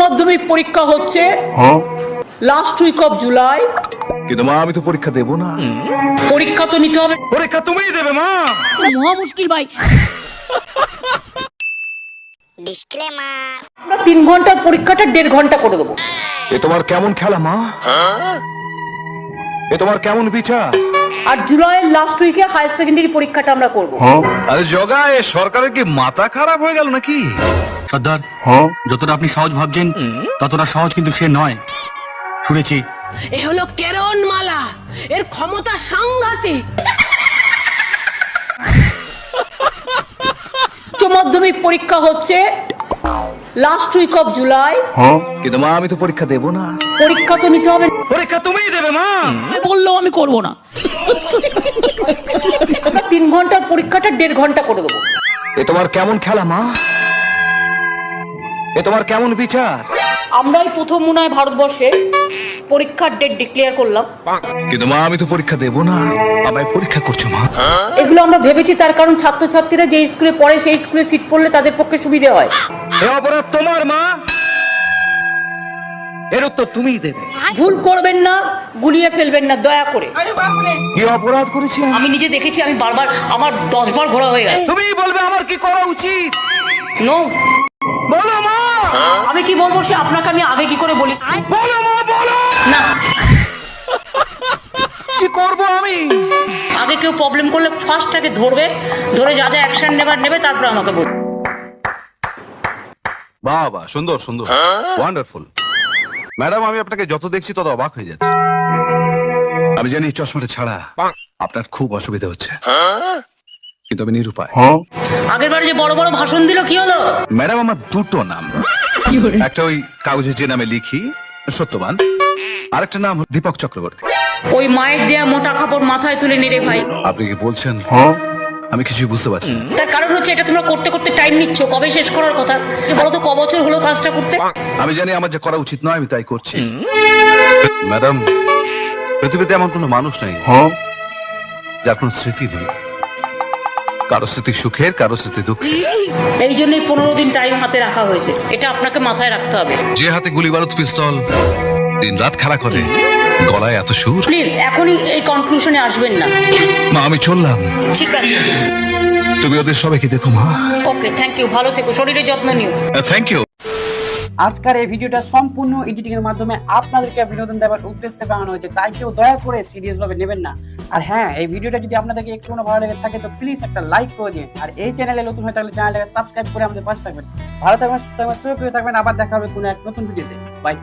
মাধ্যমিক পরীক্ষা হচ্ছে লাস্ট উইক অফ জুলাই। কিন্তু মা আমি তো পরীক্ষা দেব না। পরীক্ষা তো নিতে হবে। পরীক্ষা তুমিই দেবে মা। মহা মুশকিল ভাই। ডিসক্লেমার। আমরা 3 ঘন্টার পরীক্ষাটা 1.5 ঘন্টা করে দেবো। এ তোমার কেমন খেলা মা? এ তোমার কেমন বিচার? আর জুলাইয়ের লাস্ট উইকে হায়ার সেকেন্ডারি পরীক্ষাটা আমরা করব। আরে জগা, এ সরকারের কি মাথা খারাপ হয়ে গেল নাকি? সর্দার, যতটা আপনি সহজ ভাবছেন ততটা সহজ কিন্তু সে নয়। শুনেছি এ হলো কেরণমালা, এর ক্ষমতা সাংঘাতিক। উচ্চ মাধ্যমিক পরীক্ষা হচ্ছে লাস্ট উইক অফ জুলাই। কিন্তু মা আমি তো পরীক্ষা দেব না। পরীক্ষা তো নিতে হবে। পরীক্ষা তুমিই দেবে মা। বললেও আমি করব না। আমরা 3 ঘন্টার পরীক্ষাটা 1.5 ঘন্টা করে দেবো। এ তোমার কেমন খেলা মা? এ তোমার কেমন বিচার? আমরাই প্রথম মনে হয় ভারতবর্ষে পরীক্ষার ডেট ডিক্লেয়ার করলাম। কিন্তু মা আমি তো পরীক্ষা দেব না। আমায় পরীক্ষা করছো মা? এগুলো আমরা ভেবেছি তার কারণ ছাত্রছাত্রীরা যে স্কুলে পড়ে সেই স্কুলে সিট পড়লে তাদের পক্ষে সুবিধা হয়। এ অপরাধ তোমার মা। এর উত্তর তুমিই দেবে। ভুল করবেন না, গুলিয়ে ফেলবেন না দয়া করে। কি অপরাধ করেছি আমি? আমি নিজে দেখেছি, আমি বারবার আমার 10 বার ঘোরা হয়ে গেল। তুমিই বলবে আমার কি করা উচিত। নো, বলো মা। আমি কি বলবো সে আপনাকে আমি আগে কি করে বলি? বলো মা, বলো। না, কি করবো আমি? আগে কেউ প্রবলেম করলে ফার্স্ট তাকে ধরবে, ধরে যা যা অ্যাকশন নেবে তারপর আমাকে বলবে। বাহ বাহ, সুন্দর সুন্দর, ওয়ান্ডারফুল। ম্যাডাম আমি আপনাকে যত দেখছি তত অবাক হয়ে যাচ্ছে। আমি জানি চশমাটা ছাড়া আপনার খুব অসুবিধা হচ্ছে, কিন্তু আমি নিরুপায়। আগের বারে যে বড় বড় ভাষণ দিল কি হলো? ম্যাডাম আমার দুটো নাম, একটা ওই কাগজে যে নামে লিখি সত্যবান, আরেকটা নাম দীপক চক্রবর্তী। ওই মায়ের দেয়া মোটা কাপড় মাথায় তুলে নেড়ে ভাই। আপনি কি বলছেন? আমি কিছুই বুঝতে পারছি না। তার কারণ হচ্ছে এটা তোমরা করতে করতে টাইম নিচ্ছ, কবে শেষ করার কথা বলো তো? ক বছর হলো কাজটা করতে? আমি জানি আমার যে করা উচিত নয়, আমি তাই করছি। ম্যাডাম পৃথিবীতে এমন কোনো মানুষ নেই যার কোনো স্মৃতি নেই। কারো স্মৃতি সুখের, কারো স্মৃতি দুঃখের। এই জন্যই 15 দিন টাইম হাতে রাখা হয়েছে। এটা আপনাকে মাথায় রাখতে হবে। যে হাতে গুলি বারুদ পিস্তল দিন রাত খেলা করে, গলায় এত সুর। প্লিজ এখনই এই কনক্লুশনে আসবেন না। মা আমি চললাম। ঠিক আছে, তুমি ওদের সবাইকে দেখো মা। Okay, thank you. ভালো থেকো, শরীরের যত্ন নিও। Thank you. আজকের এই ভিডিওটা সম্পূর্ণ এডিটিং এর মাধ্যমে আপনাদেরকে বিনোদন দেওয়ার উদ্দেশ্যে বানানো হয়েছে, তাই কেউ দয়া করে সিরিয়াস ভাবে নেবেন না। আর হ্যাঁ, এই ভিডিওটা যদি আপনাদেরকে একটু ভালো লেগে থাকে তো প্লিজ একটা লাইক করে দিন। আর এই চ্যানেলে নতুন হয়ে থাকলে চ্যানেলটাকে সাবস্ক্রাইব করে আমাদের পাশে থাকবেন। ভালো থাকবেন, সুস্থ থাকবেন, সুরক্ষিত থাকবেন। আবার দেখা হবে কোনো এক নতুন ভিডিওতে। বাই।